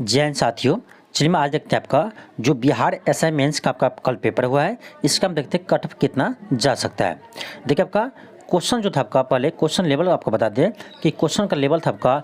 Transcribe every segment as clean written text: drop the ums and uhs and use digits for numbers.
जैन साथियों, चलिए मैं आज देखते हैं आपका जो बिहार एसआई मेंस का आपका कल पेपर हुआ है, इसका हम देखते हैं कट ऑफ कितना जा सकता है। देखिए आपका क्वेश्चन जो था आपका, पहले क्वेश्चन लेवल आपको बता दें कि क्वेश्चन का लेवल था आपका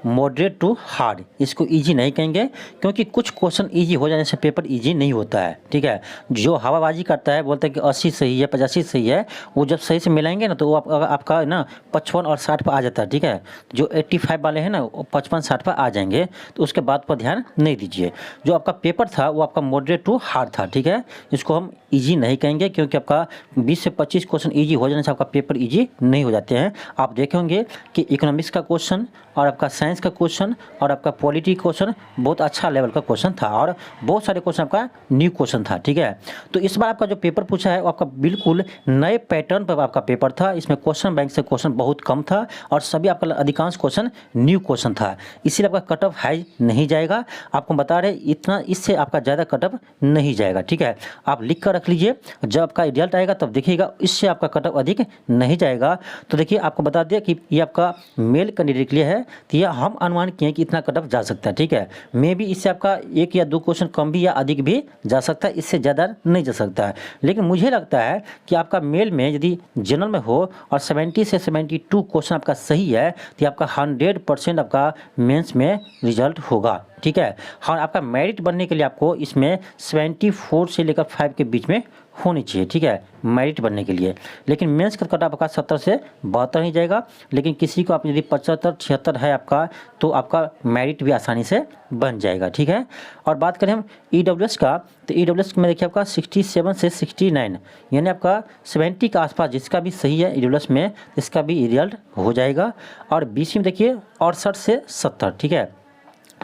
मॉडरेट टू हार्ड। इसको इजी नहीं कहेंगे क्योंकि कुछ क्वेश्चन इजी हो जाने से पेपर इजी नहीं होता है। ठीक है, जो हवाबाजी करता है, बोलते हैं कि 80 सही है 85 सही है, वो जब सही से मिलाएंगे ना तो वो आपका ना 55 और 60 पर आ जाता है। ठीक है, जो 85 वाले हैं ना वो 55-60 पर आ जाएंगे, तो उसके बाद पर ध्यान नहीं दीजिए। जो आपका पेपर था वो आपका मॉडरेट टू हार्ड था। ठीक है, इसको हम इजी नहीं कहेंगे क्योंकि आपका 20 से 25 क्वेश्चन इजी हो जाने से आपका पेपर इजी नहीं हो जाते हैं। आप देखे होंगे कि इकोनॉमिक्स का क्वेश्चन और आपका साइंस का क्वेश्चन और आपका पॉलिटी क्वेश्चन बहुत अच्छा लेवल का क्वेश्चन था और बहुत सारे क्वेश्चन आपका न्यू क्वेश्चन था। ठीक है, तो इस बार आपका जो पेपर पूछा है वो आपका बिल्कुल नए पैटर्न पर आपका पेपर था। इसमें क्वेश्चन बैंक से क्वेश्चन बहुत कम था और सभी आपका अधिकांश क्वेश्चन न्यू क्वेश्चन था, इसीलिए आपका कट ऑफ हाई नहीं जाएगा। आपको बता रहे इतना, इससे आपका ज़्यादा कट ऑफ नहीं जाएगा। ठीक है, आप लिख कर रख लीजिए, जब आपका रिजल्ट आएगा तब देखिएगा, इससे आपका कट ऑफ अधिक नहीं जाएगा। तो देखिए आपको बता दिया कि ये आपका मेल कैंडिडेट के लिए है, तो ये हम अनुमान किए कि इतना कट ऑफ जा सकता है। ठीक है, मे भी इससे आपका 1 या 2 क्वेश्चन कम भी या अधिक भी जा सकता है, इससे ज़्यादा नहीं जा सकता है। लेकिन मुझे लगता है कि आपका मेल में यदि जनरल में हो और 70 से 72 क्वेश्चन आपका सही है तो आपका 100% आपका मेंस में रिजल्ट होगा। ठीक है, हाँ, आपका मेरिट बनने के लिए आपको इसमें 74 से लेकर 5 के बीच में होनी चाहिए। ठीक है, मेरिट बनने के लिए। लेकिन मेंस का कट ऑफ आपका 70 से 72 ही जाएगा। लेकिन किसी को आप यदि 75-76 है आपका, तो आपका मेरिट भी आसानी से बन जाएगा। ठीक है, और बात करें हम ईडब्ल्यूएस का, तो ईडब्ल्यूएस में देखिए आपका 67 से 69 यानी आपका 70 के आसपास जिसका भी सही है ईडब्ल्यूएस में, इसका भी रिजल्ट हो जाएगा। और बीसी में देखिए 68 से 70। ठीक है,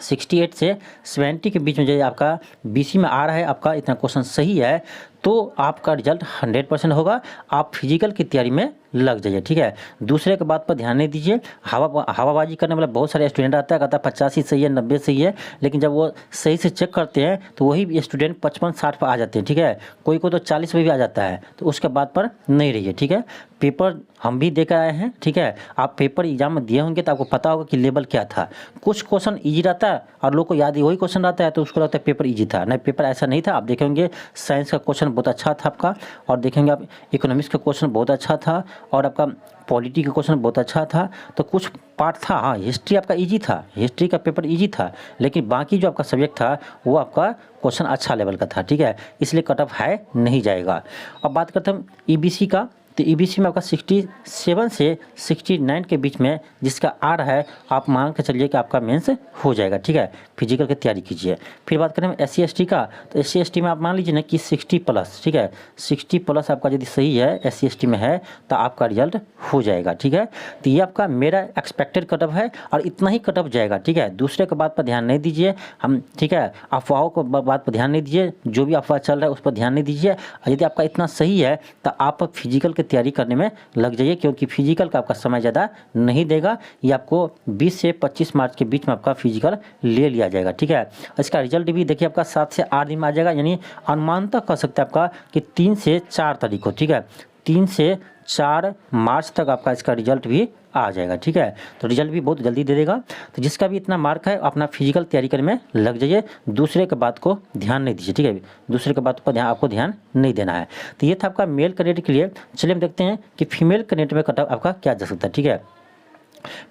68 से 70 के बीच में जो आपका बीसी में आ रहा है, आपका इतना क्वेश्चन सही है तो आपका रिजल्ट 100% होगा। आप फिजिकल की तैयारी में लग जाइए। ठीक है, दूसरे के बात पर ध्यान नहीं दीजिए। हवाबाजी करने वाला बहुत सारे स्टूडेंट आता है, कहता है 85 सही है 90 सही है, लेकिन जब वो सही से चेक करते हैं तो वही स्टूडेंट 55-60 पर आ जाते हैं। ठीक है, कोई को तो 40 पे भी आ जाता है, तो उसके बाद पर नहीं रहिए। ठीक है, पेपर हम भी देकर आए हैं। ठीक है, आप पेपर एग्जाम में दिए होंगे तो आपको पता होगा कि लेवल क्या था। कुछ क्वेश्चन ईजी रहता है और लोग को याद ही वही क्वेश्चन रहता है, तो उसको लगता है पेपर ईजी था। नहीं, पेपर ऐसा नहीं था। आप देखेंगे साइंस का क्वेश्चन बहुत अच्छा था आपका, और देखेंगे आप इकोनॉमिक्स का क्वेश्चन बहुत अच्छा था, और आपका पॉलिटी का क्वेश्चन बहुत अच्छा था। तो कुछ पार्ट था, हाँ, हिस्ट्री आपका इजी था, हिस्ट्री का पेपर इजी था, लेकिन बाकी जो आपका सब्जेक्ट था वो आपका क्वेश्चन अच्छा लेवल का था। ठीक है, इसलिए कट ऑफ हाई नहीं जाएगा। अब बात करते हैं ईबीसी का, तो ईबीसी में आपका 67 से 69 के बीच में जिसका आ रहा है, आप मान के चलिए कि आपका मेंस हो जाएगा। ठीक है, फिजिकल की तैयारी कीजिए। फिर बात करें SC ST का, तो SC ST में आप मान लीजिए ना कि 60+। ठीक है, 60+ आपका यदि सही है SC ST में है तो आपका रिजल्ट हो जाएगा। ठीक है, तो ये आपका मेरा एक्सपेक्टेड कट ऑफ है और इतना ही कट ऑफ जाएगा। ठीक है, दूसरे के बात पर ध्यान नहीं दीजिए हम। ठीक है, अफवाहों को बात पर ध्यान नहीं दीजिए, जो भी अफवाह चल रहा है उस पर ध्यान नहीं दीजिए। यदि आपका इतना सही है तो आप फिजिकल तैयारी करने में लग जाइए, क्योंकि फिजिकल का आपका समय ज़्यादा नहीं देगा। ये आपको 20 से 25 मार्च के बीच में आपका फिजिकल ले लिया जाएगा। ठीक है, इसका रिजल्ट भी देखिए आपका 7 से 8 दिन में आ जाएगा, यानी अनुमान तक कर सकते हैं आपका कि 3 से 4 तारीख को। ठीक है, 3 से 4 मार्च तक आपका इसका रिजल्ट भी आ जाएगा। ठीक है, तो रिजल्ट भी बहुत जल्दी दे देगा। तो जिसका भी इतना मार्क है अपना फिजिकल तैयारी करने में लग जाइए, दूसरे के बात को ध्यान नहीं दीजिए। ठीक है, दूसरे के बात पर आपको ध्यान नहीं देना है। तो ये था आपका मेल कैंडिडेट के लिए। चलिए हम देखते हैं कि फीमेल कैंडिडेट में कट ऑफ आपका क्या जा सकता है। ठीक है,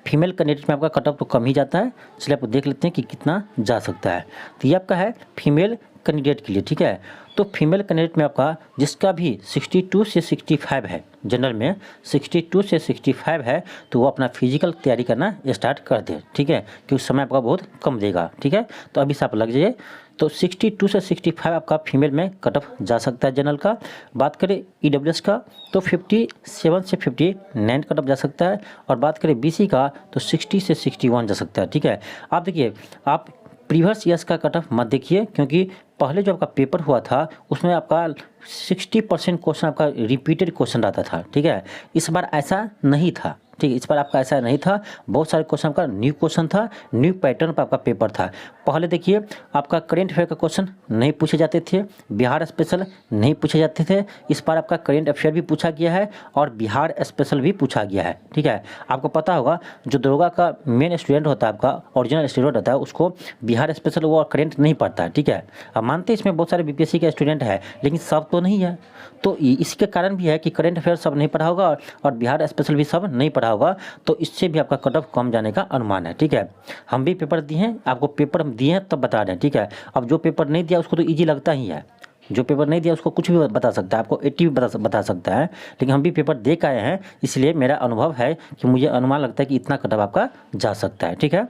फीमेल कैंडिडेट में आपका कट ऑफ तो कम ही जाता है। चलिए आप देख लेते हैं कि कितना जा सकता है। तो ये आपका है फीमेल कैंडिडेट के लिए। ठीक है, तो फीमेल कैंडिडेट में आपका जिसका भी 62 से 65 है, जनरल में 62 से 65 है, तो वो अपना फिजिकल तैयारी करना स्टार्ट कर दे। ठीक है, क्योंकि समय आपका बहुत कम देगा। ठीक है, तो अभी से आप लग जाइए। तो 62 से 65 आपका फीमेल में कट ऑफ जा सकता है जनरल का। बात करें ईडब्ल्यूएस का, तो 57 से 59 कट ऑफ जा सकता है। और बात करें बीसी का, तो 60 से 61 जा सकता है। ठीक है, आप देखिए, आप प्रीवियस ईयर्स का कट ऑफ मत देखिए, क्योंकि पहले जो आपका पेपर हुआ था उसमें आपका 60% क्वेश्चन आपका रिपीटेड क्वेश्चन रहता था। ठीक है, इस बार ऐसा नहीं था। ठीक है, इस बार आपका ऐसा नहीं था, बहुत सारे क्वेश्चन का न्यू क्वेश्चन था, न्यू पैटर्न पर आपका पेपर था। पहले देखिए आपका करेंट अफेयर का क्वेश्चन नहीं पूछे जाते थे, बिहार स्पेशल नहीं पूछे जाते थे। इस बार आपका करेंट अफेयर भी पूछा गया है और बिहार स्पेशल भी पूछा गया है। ठीक है, आपको पता होगा जो दरोगा का मेन स्टूडेंट होता है, आपका ओरिजिनल स्टूडेंट होता है, उसको बिहार स्पेशल वो करेंट नहीं पढ़ता है। ठीक है, अब मानते हैं इसमें बहुत सारे बीपीएससी के स्टूडेंट है, लेकिन सब तो नहीं है, तो इसके कारण भी है कि करेंट अफेयर सब नहीं पढ़ा होगा और बिहार स्पेशल भी सब नहीं पढ़ा होगा, तो इससे भी आपका कट ऑफ कम जाने का अनुमान है। ठीक है, हम भी पेपर दिए हैं, आपको पेपर हम दिए हैं तब बता रहे हैं। ठीक है, अब जो पेपर नहीं दिया उसको तो ईजी लगता ही है, जो पेपर नहीं दिया उसको कुछ भी बता सकता है, आपको 80 भी बता सकता है, लेकिन हम भी पेपर दे के आए हैं, इसलिए मेरा अनुभव है कि मुझे अनुमान लगता है कि इतना कट ऑफ आपका जा सकता है। ठीक है,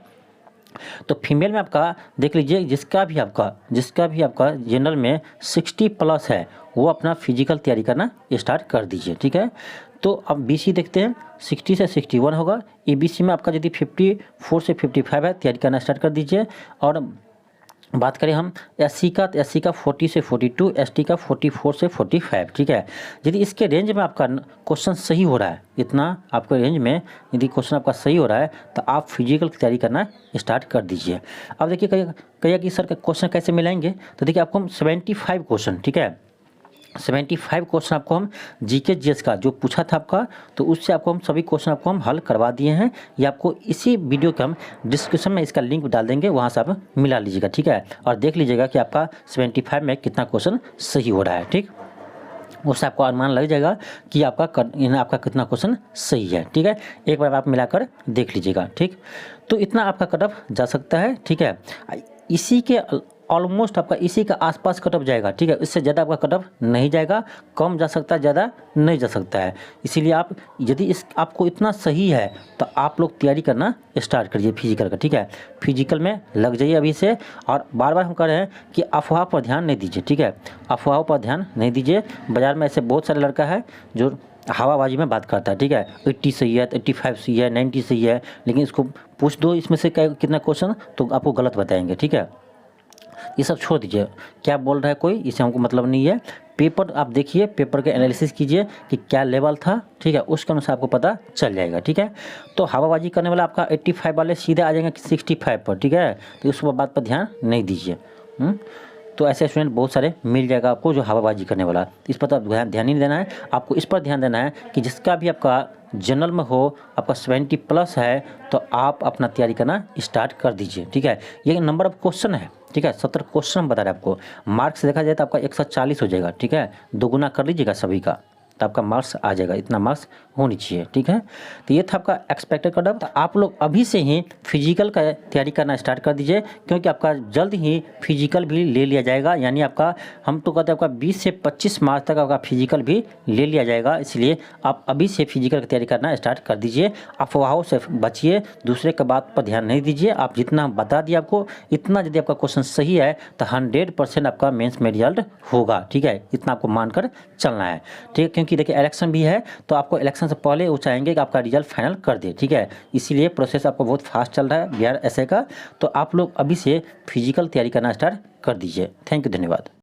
तो फीमेल में आपका देख लीजिए, जिसका भी आपका जनरल में 60 प्लस है वो अपना फिजिकल तैयारी करना स्टार्ट कर दीजिए। ठीक है, तो अब बीसी देखते हैं, 60 से 61 होगा। ईबीसी में आपका यदि 54 से 55 है, तैयारी करना स्टार्ट कर दीजिए। और बात करें हम एससी का, तो एससी का 40 से 42, एसटी का 44 से 45। ठीक है, यदि इसके रेंज में आपका क्वेश्चन सही हो रहा है, इतना आपके रेंज में यदि क्वेश्चन आपका सही हो रहा है, तो आप फिजिकल की तैयारी करना स्टार्ट कर दीजिए। अब देखिए कहिए कि सर क्वेश्चन कैसे मिलाएंगे, तो देखिए आपको हम 75 क्वेश्चन, ठीक है, 75 क्वेश्चन आपको हम जीके जीएस का जो पूछा था आपका, तो उससे आपको हम सभी क्वेश्चन आपको हम हल करवा दिए हैं। ये आपको इसी वीडियो के हम डिस्क्रिप्शन में इसका लिंक डाल देंगे, वहाँ से आप मिला लीजिएगा। ठीक है, और देख लीजिएगा कि आपका 75 में कितना क्वेश्चन सही हो रहा है। ठीक, उससे आपको अनुमान लग जाएगा कि आपका कितना क्वेश्चन सही है। ठीक है, एक बार आप मिलाकर देख लीजिएगा। ठीक, तो इतना आपका कट ऑफ जा सकता है। ठीक है, इसी के ऑलमोस्ट आपका इसी का आसपास कट ऑफ जाएगा। ठीक है, इससे ज़्यादा आपका कट ऑफ नहीं जाएगा, कम जा सकता है, ज़्यादा नहीं जा सकता है। इसीलिए आप यदि आपको इतना सही है तो आप लोग तैयारी करना स्टार्ट करिए फिजिकल का। ठीक है, फिजिकल में लग जाइए अभी से, और बार बार हम कह रहे हैं कि अफवाह पर ध्यान नहीं दीजिए। ठीक है, अफवाहों पर ध्यान नहीं दीजिए। बाज़ार में ऐसे बहुत सारे लड़का है जो हवाबाजी में बात करता है। ठीक है, 80 सही है, 85 सही है, 90 सही है, लेकिन इसको पूछ दो इसमें से कितना क्वेश्चन, तो आपको गलत बताएंगे। ठीक है, ये सब छोड़ दीजिए, क्या बोल रहा है कोई, इससे हमको मतलब नहीं है। पेपर आप देखिए, पेपर के एनालिसिस कीजिए कि क्या लेवल था। ठीक है, उसके अनुसार आपको पता चल जाएगा। ठीक है, तो हवाबाजी करने वाला आपका 85 वाले सीधे आ जाएंगे 65 पर। ठीक है, तो उस बात पर ध्यान नहीं दीजिए। तो ऐसे स्टूडेंट बहुत सारे मिल जाएगा आपको जो हवाबाजी करने वाला, इस पर तो आप ध्यान ही नहीं देना है। आपको इस पर ध्यान देना है कि जिसका भी आपका जनरल में हो, आपका 70 प्लस है, तो आप अपना तैयारी करना स्टार्ट कर दीजिए। ठीक है, ये नंबर ऑफ क्वेश्चन है। ठीक है, 70 क्वेश्चन हम बता रहे हैं आपको। मार्क्स देखा जाए तो आपका 140 हो जाएगा। ठीक है, दोगुना कर लीजिएगा सभी का, तो आपका मार्क्स आ जाएगा, इतना मार्क्स होनी चाहिए। ठीक है, तो ये था आपका एक्सपेक्टेड कट ऑफ। तो आप लोग अभी से ही फिजिकल का तैयारी करना स्टार्ट कर दीजिए, क्योंकि आपका जल्द ही फिजिकल भी ले लिया जाएगा। यानी आपका, हम तो कहते हैं आपका 20 से 25 मार्च तक आपका फिजिकल भी ले लिया जाएगा। इसलिए आप अभी से फिजिकल की तैयारी करना स्टार्ट कर दीजिए। अफवाहों से बचिए, दूसरे के बात पर ध्यान नहीं दीजिए। आप जितना बता दिया आपको, इतना यदि आपका क्वेश्चन सही है तो 100% आपका मेंस में रिजल्ट होगा। ठीक है, इतना आपको मानकर चलना है। ठीक है, क्योंकि देखिए इलेक्शन भी है, तो आपको इलेक्शन से पहले वो चाहेंगे कि आपका रिजल्ट फाइनल कर दे। ठीक है, इसीलिए प्रोसेस आपको बहुत फास्ट चल रहा है बिहार एसए का। तो आप लोग अभी से फिजिकल तैयारी करना स्टार्ट कर दीजिए। थैंक यू, धन्यवाद।